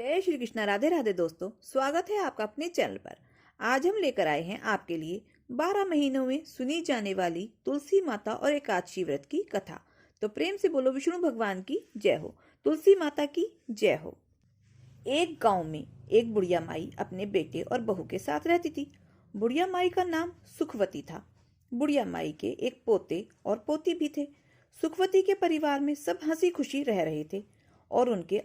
जय श्री कृष्णा। राधे राधे दोस्तों, स्वागत है आपका अपने चैनल पर। आज हम लेकर आए हैं आपके लिए 12 महीनों में सुनी जाने वाली तुलसी माता और एकादशी व्रत की कथा। तो प्रेम से बोलो विष्णु भगवान की जय हो, तुलसी माता की जय हो। एक गांव में एक बुढ़िया माई अपने बेटे और बहू के साथ रहती थी। बुढ़िया माई का नाम सुखवती था। बुढ़िया माई के एक पोते और पोती भी थे। सुखवती के परिवार में सब हंसी खुशी रह रहे थे और उनके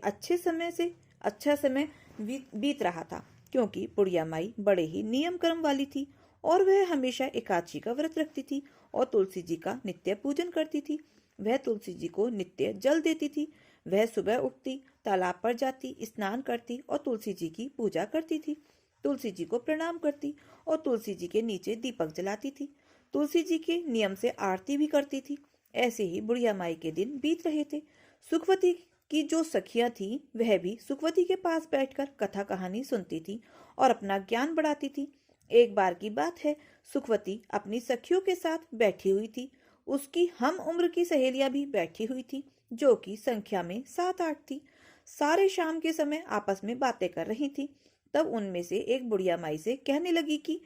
अच्छा समय बीत रहा था, क्योंकि बुढ़िया माई बड़े ही नियम कर्म वाली थी और वह हमेशा एकादशी का व्रत रखती थी और तुलसी जी का नित्य पूजन करती थी। वह तुलसी जी को नित्य जल देती थी। वह सुबह उठती, तालाब पर जाती, स्नान करती और तुलसी जी की पूजा करती थी। तुलसी जी को प्रणाम करती और तुलसी जी के नीचे दीपक जलाती थी। तुलसी जी के नियम से आरती भी करती थी। ऐसे ही बुढ़िया माई के दिन बीत रहे थे। सुखवती की जो सखियां थी वह भी सुखवती के पास बैठकर कथा कहानी सुनती थी और अपना ज्ञान बढ़ाती थी। एक बार की बात है, सुखवती अपनी सखियों के साथ बैठी हुई थी। उसकी हम उम्र की सहेलियां भी बैठी हुई थी, जो कि संख्या में 7-8 थी। सारे शाम के समय आपस में बातें कर रही थी। तब उनमें से एक बुढ़िया माई से कहने लगी कि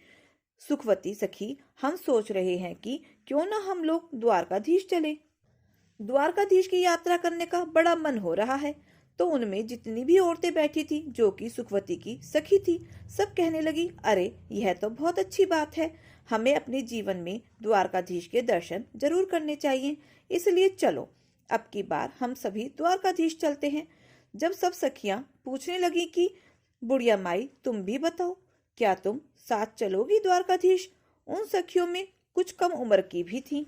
सुखवती सखी, हम सोच रहे हैं कि क्यों ना हम लोग द्वारकाधीश चले। द्वारकाधीश की यात्रा करने का बड़ा मन हो रहा है। तो उनमें जितनी भी औरतें बैठी थी, जो कि सुखवती की सखी थी, सब कहने लगी, अरे यह तो बहुत अच्छी बात है। हमें अपने जीवन में द्वारकाधीश के दर्शन जरूर करने चाहिए, इसलिए चलो अब की बार हम सभी द्वारकाधीश चलते हैं। जब सब सखियां पूछने लगी कि बुढ़िया माई तुम भी बताओ, क्या तुम साथ चलोगी द्वारकाधीश? उन सखियों में कुछ कम उम्र की भी थी,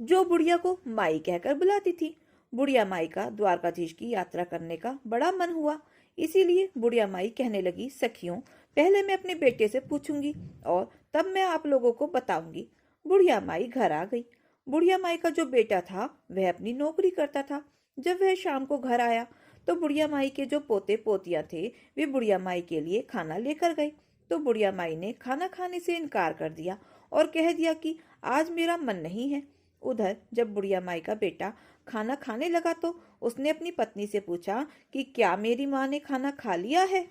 जो बुढ़िया को माई कहकर बुलाती थी। बुढ़िया माई का द्वारकाधीश की यात्रा करने का बड़ा मन हुआ, इसीलिए बुढ़िया माई कहने लगी, सखियों पहले मैं अपने बेटे से पूछूंगी और तब मैं आप लोगों को बताऊंगी। बुढ़िया माई घर आ गई। बुढ़िया माई का जो बेटा था वह अपनी नौकरी करता था। जब वह शाम को घर आया तो बुढ़िया माई के जो पोते पोतियां थे वे बुढ़िया माई के लिए खाना लेकर गए। तो बुढ़िया माई ने खाना खाने से इनकार कर दिया और कह दिया कि आज मेरा मन नहीं है। उधर जब बुढ़िया माई का बेटा खाना खाने लगा तो उसने अपनी पत्नी से पूछा कि क्या मेरी माँ ने खाना खा लिया है?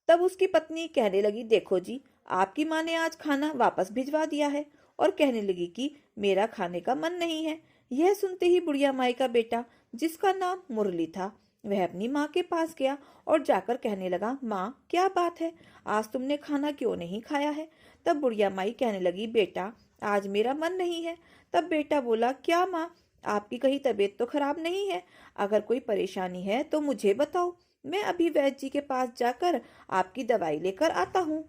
तब उसकी पत्नी कहने लगी, देखो जी, आपकी माँ ने आज खाना वापस भिजवा दिया है। और कहने लगी कि मेरा खाने का मन नहीं है। यह सुनते ही बुढ़िया माई का बेटा, जिसका नाम मुरली था, वह अपनी माँ के पास गया और जाकर कहने लगा, माँ क्या बात है, आज तुमने खाना क्यों नहीं खाया है? तब बुढ़िया माई कहने लगी, बेटा आज मेरा मन नहीं है। तब बेटा बोला, क्या माँ, आपकी कहीं तबीयत तो खराब नहीं है? अगर कोई परेशानी है तो मुझे बताओ, मैं अभी वैद्य जी के पास जाकर आपकी दवाई लेकर आता हूँ,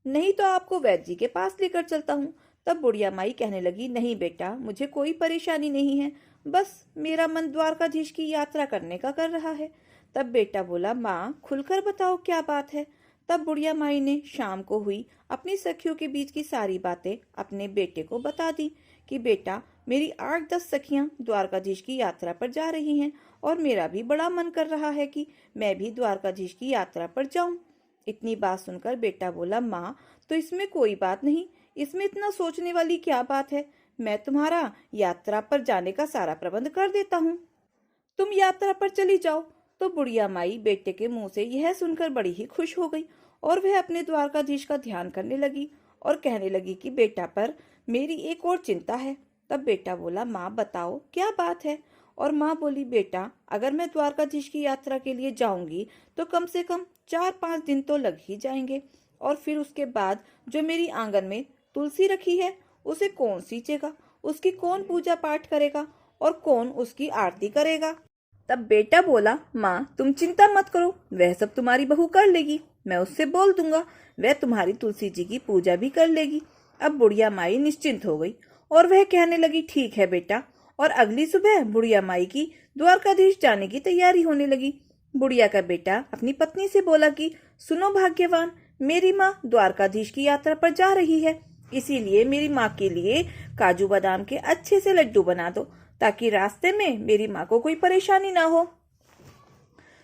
नहीं तो आपको वैद्य जी के पास लेकर चलता हूँ। तब बुढ़िया माई कहने लगी, नहीं बेटा, मुझे कोई परेशानी नहीं है, बस मेरा मन द्वारकाधीश की यात्रा करने का कर रहा है। तब बेटा बोला, माँ खुलकर बताओ क्या बात है? तब बुढ़िया माई ने शाम को हुई अपनी सखियों के बीच की सारी बातें अपने बेटे को बता दी कि बेटा, मेरी 8-10 सखियां द्वारकाधीश की यात्रा पर जा रही हैं और मेरा भी बड़ा मन कर रहा है कि मैं भी द्वारकाधीश की यात्रा पर जाऊं। इतनी बात सुनकर बेटा बोला, माँ तो इसमें कोई बात नहीं, इसमें इतना सोचने वाली क्या बात है? मैं तुम्हारा यात्रा पर जाने का सारा प्रबंध कर देता हूँ, तुम यात्रा पर चली जाओ। तो बुढ़िया माई बेटे के मुंह से यह सुनकर बड़ी ही खुश हो गई और वह अपने द्वारकाधीश का ध्यान करने लगी और कहने लगी कि बेटा, पर मेरी एक और चिंता है। तब बेटा बोला, माँ बताओ क्या बात है? और माँ बोली, बेटा अगर मैं द्वारकाधीश की यात्रा के लिए जाऊंगी तो कम से कम 4-5 दिन तो लग ही जाएंगे, और फिर उसके बाद जो मेरी आंगन में तुलसी रखी है उसे कौन सींचेगा, उसकी कौन पूजा पाठ करेगा और कौन उसकी आरती करेगा? तब बेटा बोला, माँ तुम चिंता मत करो, वह सब तुम्हारी बहू कर लेगी, मैं उससे बोल दूंगा, वह तुम्हारी तुलसी जी की पूजा भी कर लेगी। अब बुढ़िया माई निश्चिंत हो गई और वह कहने लगी, ठीक है बेटा। और अगली सुबह बुढ़िया माई की द्वारकाधीश जाने की तैयारी होने लगी। बुढ़िया का बेटा अपनी पत्नी से बोला कि सुनो भाग्यवान, मेरी माँ द्वारकाधीश की यात्रा पर जा रही है, इसीलिए मेरी माँ के लिए काजू बादाम के अच्छे से लड्डू बना दो, ताकि रास्ते में मेरी माँ को कोई परेशानी ना हो।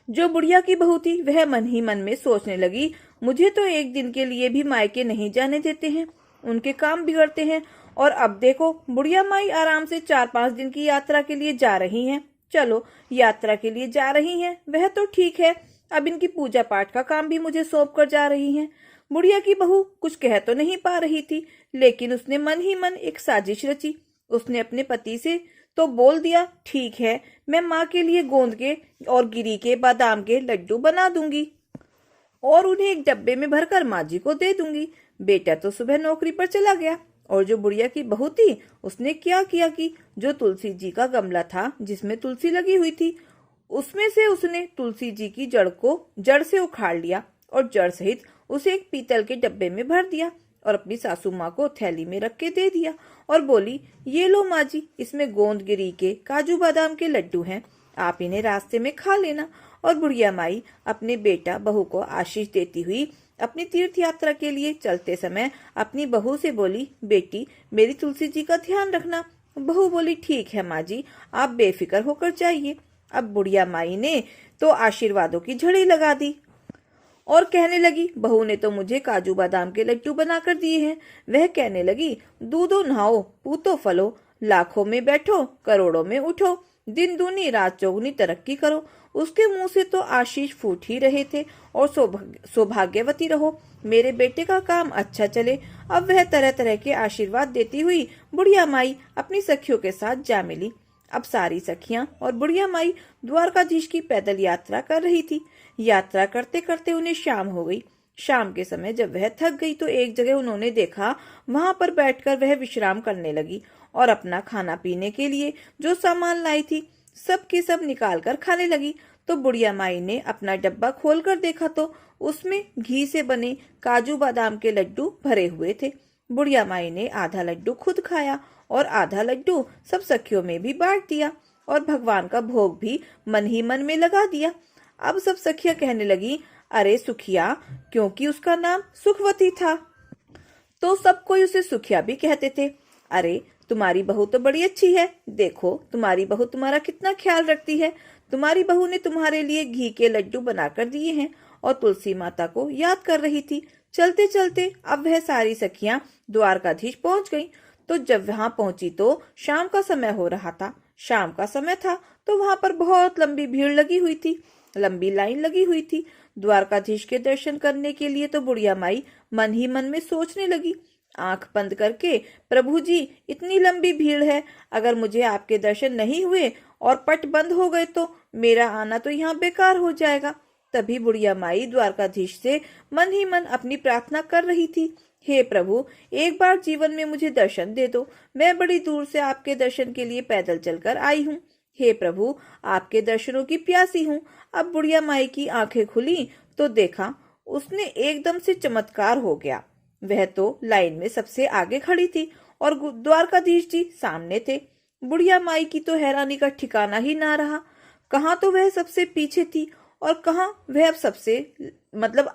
जो बुढ़िया की बहू थी वह मन ही मन में सोचने लगी, मुझे तो एक दिन के लिए भी मायके नहीं जाने देते हैं, उनके काम बिगड़ते हैं, और अब देखो बुढ़िया माई आराम से 4-5 दिन की यात्रा के लिए जा रही हैं। चलो यात्रा के लिए जा रही हैं वह तो ठीक है, अब इनकी पूजा पाठ का काम भी मुझे सौंप कर जा रही हैं। बुढ़िया की बहू कुछ कह तो नहीं पा रही थी, लेकिन उसने मन ही मन एक साजिश रची। उसने अपने पति से तो बोल दिया, ठीक है, मैं माँ के लिए गोंद के और गिरी के बादाम के लड्डू बना दूंगी और उन्हें एक डब्बे में भरकर माँ जी को दे दूंगी। बेटा तो सुबह नौकरी पर चला गया और जो बुढ़िया की बहू थी उसने क्या किया कि जो तुलसी जी का गमला था जिसमें तुलसी लगी हुई थी, उसमें से उसने तुलसी जी की जड़ को जड़ से उखाड़ लिया और जड़ सहित उसे एक पीतल के डब्बे में भर दिया और अपनी सासू माँ को थैली में रख के दे दिया और बोली, ये लो माँ जी, इसमें गोंद गिरी के काजू बादाम के लड्डू हैं, आप इन्हें रास्ते में खा लेना। और बुढ़िया माई अपने बेटा बहू को आशीष देती हुई अपनी तीर्थ यात्रा के लिए चलते समय अपनी बहू से बोली, बेटी मेरी तुलसी जी का ध्यान रखना। बहू बोली, ठीक है माँ जी, आप बेफिक्र होकर जाइए। अब बुढ़िया माई ने तो आशीर्वादों की झड़ी लगा दी और कहने लगी, बहू ने तो मुझे काजू बादाम के लड्डू बनाकर दिए हैं। वह कहने लगी, दूधो नहाओ, पूतो फलो, लाखों में बैठो, करोड़ों में उठो, दिन दूनी रात चौगुनी तरक्की करो। उसके मुंह से तो आशीष फूट ही रहे थे और सौभाग्यवती रहो, मेरे बेटे का काम अच्छा चले। अब वह तरह तरह के आशीर्वाद देती हुई बुढ़िया माई अपनी सखियों के साथ जा मिली। अब सारी सखियां और बुढ़िया माई द्वारकाधीश की पैदल यात्रा कर रही थी। यात्रा करते करते उन्हें शाम हो गई। शाम के समय जब वह थक गई तो एक जगह उन्होंने देखा, वहां पर बैठकर वह विश्राम करने लगी और अपना खाना पीने के लिए जो सामान लाई थी सब के सब निकाल कर खाने लगी। तो बुढ़िया माई ने अपना डब्बा खोलकर देखा तो उसमें घी से बने काजू बादाम के लड्डू भरे हुए थे। बुढ़िया माई ने आधा लड्डू खुद खाया और आधा लड्डू सब सखियों में भी बांट दिया और भगवान का भोग भी मन ही मन में लगा दिया। अब सब सखियां कहने लगी, अरे सुखिया, क्योंकि उसका नाम सुखवती था तो सब कोई उसे सुखिया भी कहते थे। अरे तुम्हारी बहू तो बड़ी अच्छी है, देखो तुम्हारी बहू तुम्हारा कितना ख्याल रखती है। तुम्हारी बहू ने तुम्हारे लिए घी के लड्डू बनाकर दिए हैं और तुलसी माता को याद कर रही थी। चलते चलते अब वह सारी सखियां द्वारकाधीश पहुंच गईं। तो जब वहां पहुंची तो शाम का समय हो रहा था। शाम का समय था तो वहां पर बहुत लंबी भीड़ लगी हुई थी, लंबी लाइन लगी हुई थी द्वारकाधीश के दर्शन करने के लिए। तो बुढ़िया माई मन ही मन में सोचने लगी, आंख बंद करके, प्रभु जी इतनी लंबी भीड़ है, अगर मुझे आपके दर्शन नहीं हुए और पट बंद हो गए तो मेरा आना तो यहाँ बेकार हो जाएगा। तभी बुढ़िया माई द्वारकाधीश से मन ही मन अपनी प्रार्थना कर रही थी, हे प्रभु, एक बार जीवन में मुझे दर्शन दे दो, मैं बड़ी दूर से आपके दर्शन के लिए पैदल चलकर आई हूँ। हे प्रभु, आपके दर्शनों की प्यासी हूँ। अब बुढ़िया माई की आंखें खुली तो देखा उसने एकदम से चमत्कार हो गया। वह तो लाइन में सबसे आगे खड़ी थी और द्वारकाधीश जी सामने थे। बुढ़िया माई की तो हैरानी का ठिकाना ही ना रहा, कहाँ तो वह सबसे पीछे थी और कहाँ वह अब सबसे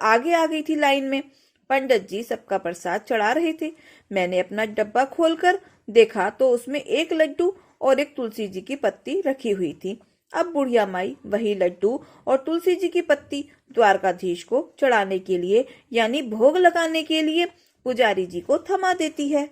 आगे आ गई थी लाइन में। पंडित जी सबका प्रसाद चढ़ा रहे थे। मैंने अपना डब्बा खोलकर देखा तो उसमें एक लड्डू और एक तुलसी जी की पत्ती रखी हुई थी। अब बुढ़िया माई वही लड्डू और तुलसी जी की पत्ती द्वारकाधीश को चढ़ाने के लिए यानी भोग लगाने के लिए पुजारी जी को थमा देती है।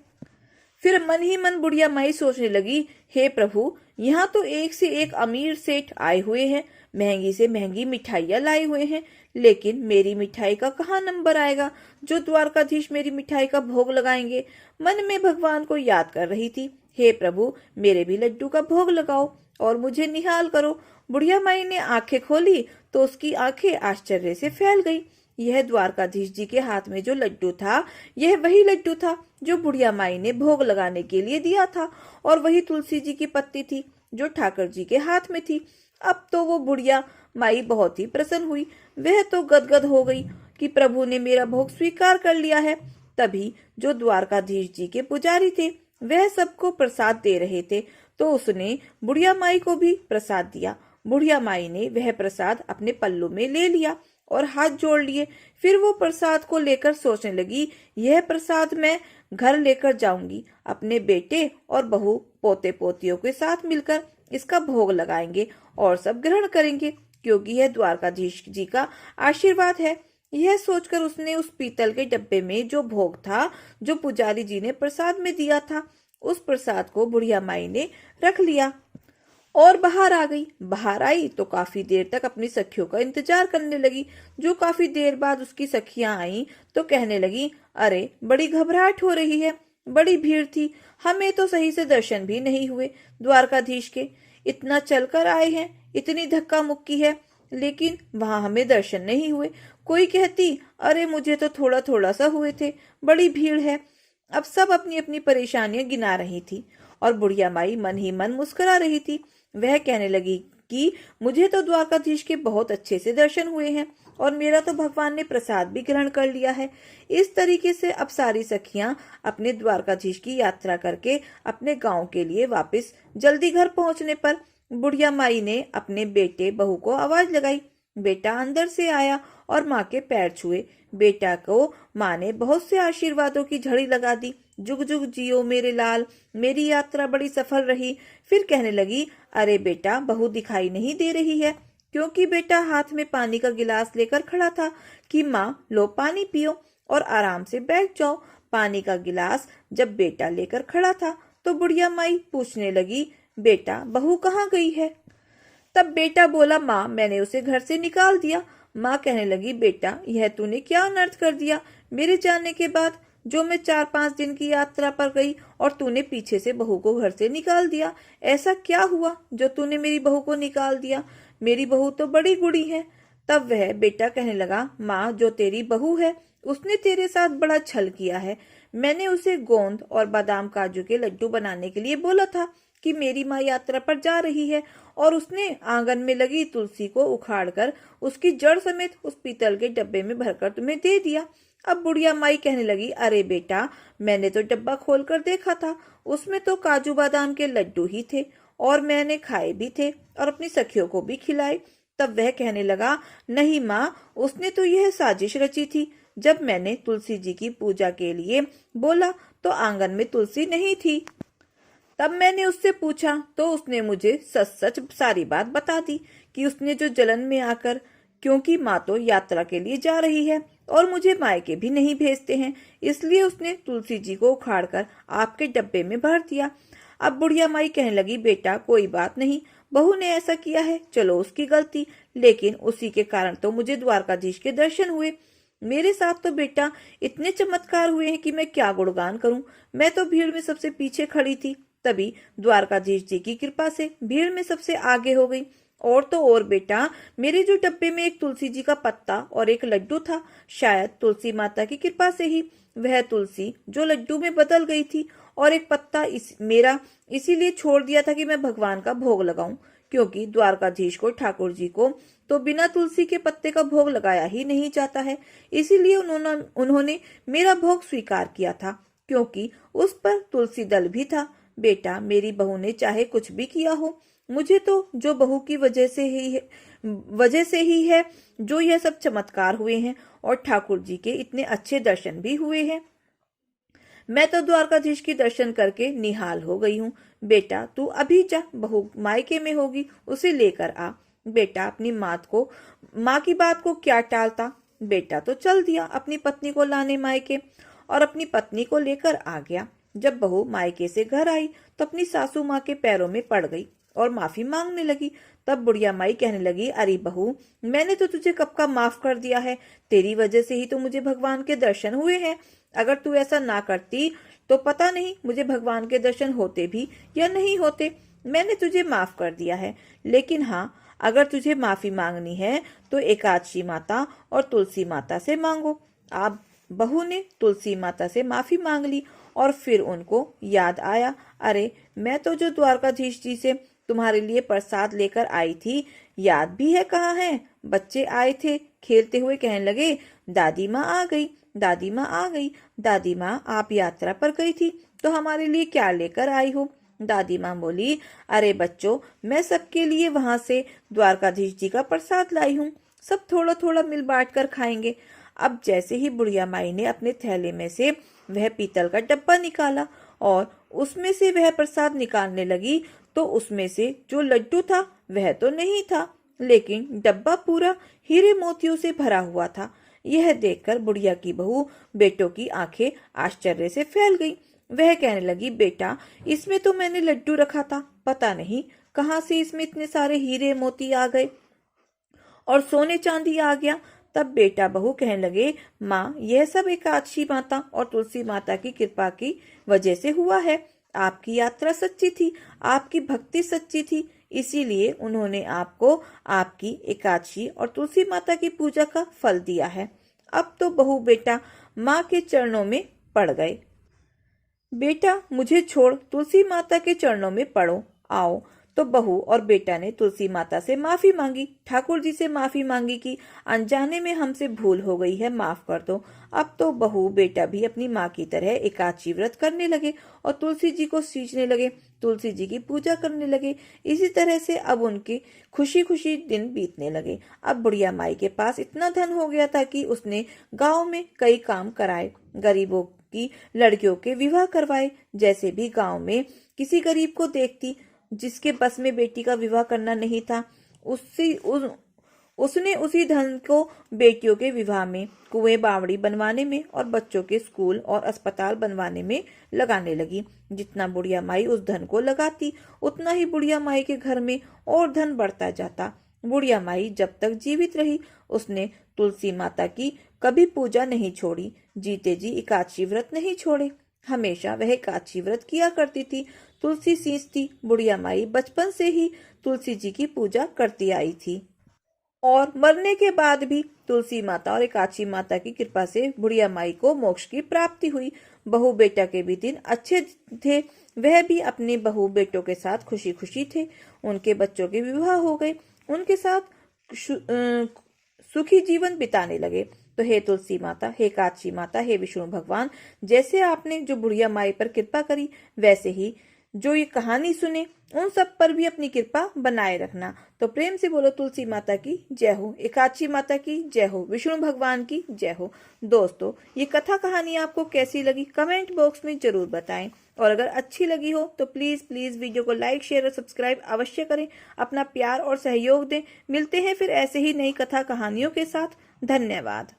फिर मन ही मन बुढ़िया माई सोचने लगी, हे प्रभु, यहाँ तो एक से एक अमीर सेठ आए हुए हैं, महंगी से महंगी मिठाइयाँ लाए हुए हैं, लेकिन मेरी मिठाई का कहाँ नंबर आएगा जो द्वारकाधीश मेरी मिठाई का भोग लगाएंगे। मन में भगवान को याद कर रही थी, हे प्रभु, मेरे भी लड्डू का भोग लगाओ और मुझे निहाल करो। बुढ़िया माई ने आंखें खोली तो उसकी आंखें आश्चर्य से फैल गई। यह द्वारकाधीश जी के हाथ में जो लड्डू था, यह वही लड्डू था जो बुढ़िया माई ने भोग लगाने के लिए दिया था और वही तुलसी जी की पत्ती थी जो ठाकर जी के हाथ में थी। अब तो वो बुढ़िया माई बहुत ही प्रसन्न हुई। वह तो गदगद हो गई कि प्रभु ने मेरा भोग स्वीकार कर लिया है। तभी जो द्वारकाधीश जी के पुजारी थे वह सबको प्रसाद दे रहे थे तो उसने बुढ़िया माई को भी प्रसाद दिया। बुढ़िया माई ने वह प्रसाद अपने पल्लू में ले लिया और हाथ जोड़ लिए। फिर वो प्रसाद को लेकर सोचने लगी, यह प्रसाद मैं घर लेकर जाऊंगी, अपने बेटे और बहू पोते पोतियों के साथ मिलकर इसका भोग लगाएंगे और सब ग्रहण करेंगे, क्योंकि यह द्वारकाधीश जी का आशीर्वाद है। यह सोचकर उसने उस पीतल के डब्बे में जो भोग था, जो पुजारी जी ने प्रसाद में दिया था, उस प्रसाद को बुढ़िया माई ने रख लिया और बाहर आ गई। बाहर आई तो काफी देर तक अपनी सखियों का इंतजार करने लगी। जो काफी देर बाद उसकी सखियां आईं तो कहने लगी, अरे बड़ी घबराहट हो रही है, बड़ी भीड़ थी, हमें तो सही से दर्शन भी नहीं हुए द्वारकाधीश के। इतना चलकर आए हैं, इतनी धक्का मुक्की है, लेकिन वहां हमें दर्शन नहीं हुए। कोई कहती, अरे मुझे तो थोड़ा थोड़ा सा हुए थे, बड़ी भीड़ है। अब सब अपनी अपनी परेशानियां गिना रही थी और बुढ़िया माई मन ही मन मुस्कुरा रही थी। वह कहने लगी कि मुझे तो द्वारकाधीश के बहुत अच्छे से दर्शन हुए हैं और मेरा तो भगवान ने प्रसाद भी ग्रहण कर लिया है। इस तरीके से अब सारी सखियां अपने द्वारकाधीश की यात्रा करके अपने गांव के लिए वापस जल्दी घर पहुंचने पर बुढ़िया माई ने अपने बेटे बहू को आवाज लगाई। बेटा अंदर से आया और माँ के पैर छुए। बेटा को माँ ने बहुत से आशीर्वादों की झड़ी लगा दी। जुग जुग जियो मेरे लाल, मेरी यात्रा बड़ी सफल रही। फिर कहने लगी, अरे बेटा बहू दिखाई नहीं दे रही है, क्योंकि बेटा हाथ में पानी का गिलास लेकर खड़ा था कि माँ लो पानी पियो और आराम से बैठ जाओ। पानी का गिलास जब बेटा लेकर खड़ा था तो बुढ़िया माई पूछने लगी, बेटा बहू कहाँ गई है? तब बेटा बोला, माँ मैंने उसे घर से निकाल दिया। माँ कहने लगी, बेटा यह तूने क्या अनर्थ कर दिया? मेरे जाने के बाद जो मैं 4-5 दिन की यात्रा पर गई और तूने पीछे से बहू को घर से निकाल दिया। ऐसा क्या हुआ जो तूने मेरी बहू को निकाल दिया? मेरी बहू तो बड़ी गुड़ी है। तब वह बेटा कहने लगा, माँ जो तेरी बहू है उसने तेरे साथ बड़ा छल किया है। मैंने उसे गोंद और बादाम काजू के लड्डू बनाने के लिए बोला था कि मेरी माँ यात्रा पर जा रही है, और उसने आंगन में लगी तुलसी को उखाड़कर उसकी जड़ समेत उस पीतल के डब्बे में भरकर तुम्हें दे दिया। अब बुढ़िया माई कहने लगी, अरे बेटा मैंने तो डब्बा खोलकर देखा था, उसमें तो काजू बादाम के लड्डू ही थे और मैंने खाए भी थे और अपनी सखियों को भी खिलाए। तब वह कहने लगा, नहीं माँ, उसने तो यह साजिश रची थी। जब मैंने तुलसी जी की पूजा के लिए बोला तो आंगन में तुलसी नहीं थी। तब मैंने उससे पूछा तो उसने मुझे सच सच सारी बात बता दी कि उसने जो जलन में आकर, क्योंकि माँ तो यात्रा के लिए जा रही है और मुझे मायके भी नहीं भेजते हैं, इसलिए उसने तुलसी जी को उखाड़कर आपके डब्बे में भर दिया। अब बुढ़िया माई कहने लगी, बेटा कोई बात नहीं, बहू ने ऐसा किया है, चलो उसकी गलती, लेकिन उसी के कारण तो मुझे द्वारकाधीश के दर्शन हुए। मेरे साथ तो बेटा इतने चमत्कार हुए हैं कि मैं क्या गुणगान करूं। मैं तो भीड़ में सबसे पीछे खड़ी थी, तभी द्वारकाधीश जी की कृपा से भीड़ में सबसे आगे हो गई। और तो और बेटा, मेरे जो डब्बे में एक तुलसी जी का पत्ता और एक लड्डू था, शायद तुलसी माता की कृपा से ही वह तुलसी जो लड्डू में बदल गई थी और एक पत्ता मेरा इसीलिए छोड़ दिया था कि मैं भगवान का भोग लगाऊं, क्योंकि द्वारकाधीश को, ठाकुर जी को तो बिना तुलसी के पत्ते का भोग लगाया ही नहीं जाता है। इसीलिए उन्होंने मेरा भोग स्वीकार किया था, क्योंकि उस पर तुलसी दल भी था। बेटा मेरी बहू ने चाहे कुछ भी किया हो, मुझे तो जो बहू की वजह से ही है जो यह सब चमत्कार हुए हैं और ठाकुर जी के इतने अच्छे दर्शन भी हुए हैं। मैं तो द्वारकाधीश की दर्शन करके निहाल हो गई हूँ। बेटा तू अभी जा, बहू मायके में होगी, उसे लेकर आ। बेटा अपनी माँ की बात को क्या टालता। बेटा तो चल दिया अपनी पत्नी को लाने मायके और अपनी पत्नी को लेकर आ गया। जब बहू मायके से घर आई तो अपनी सासू माँ के पैरों में पड़ गई और माफी मांगने लगी। तब बुढ़िया माई कहने लगी, अरे बहू मैंने तो तुझे कब का माफ कर दिया है, तेरी वजह से ही तो मुझे भगवान के दर्शन हुए हैं। अगर तू ऐसा ना करती तो पता नहीं मुझे भगवान के दर्शन होते भी या नहीं होते। मैंने तुझे माफ कर दिया है, लेकिन हाँ अगर तुझे माफी मांगनी है तो एकादशी माता और तुलसी माता से मांगो। आप बहू ने तुलसी माता से माफी मांग ली और फिर उनको याद आया, अरे मैं तो जो द्वारकाधीश जी से तुम्हारे लिए प्रसाद लेकर आई थी, याद भी है कहाँ है। बच्चे आए थे खेलते हुए, कहने लगे, दादी माँ आ गई, दादी माँ आ गई। दादी माँ आप यात्रा पर गई थी तो हमारे लिए क्या लेकर आई हो? दादी माँ बोली, अरे बच्चों मैं सबके लिए वहां से द्वारकाधीश जी का प्रसाद लाई हूँ, सब थोड़ा थोड़ा मिल बांट कर खाएंगे। अब जैसे ही बुढ़िया माई ने अपने थैले में से वह पीतल का डब्बा निकाला और उसमें से वह प्रसाद निकालने लगी तो उसमें से जो लड्डू था वह तो नहीं था, लेकिन डब्बा पूरा हीरे मोतियों से भरा हुआ था। यह देखकर बुढ़िया की बहू बेटों की आंखें आश्चर्य से फैल गईं। वह कहने लगी, बेटा इसमें तो मैंने लड्डू रखा था, पता नहीं कहाँ से इसमें इतने सारे हीरे मोती आ गए और सोने चांदी आ गया। तब बेटा बहू कहने लगे, माँ यह सब एकादशी माता और तुलसी माता की कृपा की वजह से हुआ है। आपकी यात्रा सच्ची थी, आपकी भक्ति सच्ची थी, इसीलिए उन्होंने आपको आपकी एकादशी और तुलसी माता की पूजा का फल दिया है। अब तो बहू बेटा माँ के चरणों में पड़ गए। बेटा मुझे छोड़ तुलसी माता के चरणों में पड़ो, आओ। तो बहू और बेटा ने तुलसी माता से माफी मांगी, ठाकुर जी से माफी मांगी कि अनजाने में हमसे भूल हो गई है, माफ कर दो। अब तो बहू बेटा भी अपनी माँ की तरह एकादशी व्रत करने लगे और तुलसी जी को सींचने लगे, तुलसी जी की पूजा करने लगे। इसी तरह से अब उनके खुशी खुशी दिन बीतने लगे। अब बुढ़िया माई के पास इतना धन हो गया था कि उसने गाँव में कई काम कराए, गरीबों की लड़कियों के विवाह करवाए। जैसे भी गांव में किसी गरीब को देखती जिसके बस में बेटी का विवाह करना नहीं था, उसने उसी धन को बेटियों के विवाह में, कुएं बावड़ी बनवाने में और बच्चों के स्कूल और अस्पताल बनवाने में लगाने लगी। जितना बुढ़िया माई उस धन को लगाती, उतना ही बुढ़िया माई के घर में और धन बढ़ता जाता। बुढ़िया माई जब तक जीवित रही, उसने तुलसी माता की कभी पूजा नहीं छोड़ी, जीते जी एकादशी व्रत नहीं छोड़े। हमेशा वह एकादशी व्रत किया करती थी, तुलसी सींचती। बुढ़िया माई बचपन से ही तुलसी जी की पूजा करती आई थी और मरने के बाद भी तुलसी माता और एकादशी माता की कृपा से बुढ़िया माई को मोक्ष की प्राप्ति हुई। बहू बेटा के भी दिन अच्छे थे, वह भी अपने बहू बेटों के साथ खुशी खुशी थे। उनके बच्चों के विवाह हो गए, उनके साथ सुखी जीवन बिताने लगे। तो हे तुलसी माता, हे एकादशी माता, हे विष्णु भगवान, जैसे आपने जो बुढ़िया माई पर कृपा करी, वैसे ही जो ये कहानी सुने उन सब पर भी अपनी कृपा बनाए रखना। तो प्रेम से बोलो तुलसी माता की जय हो, एकादशी माता की जय हो, विष्णु भगवान की जय हो। दोस्तों ये कथा कहानी आपको कैसी लगी कमेंट बॉक्स में जरूर बताएं, और अगर अच्छी लगी हो तो प्लीज प्लीज वीडियो को लाइक शेयर और सब्सक्राइब अवश्य करें, अपना प्यार और सहयोग दें। मिलते हैं फिर ऐसे ही नई कथा कहानियों के साथ। धन्यवाद।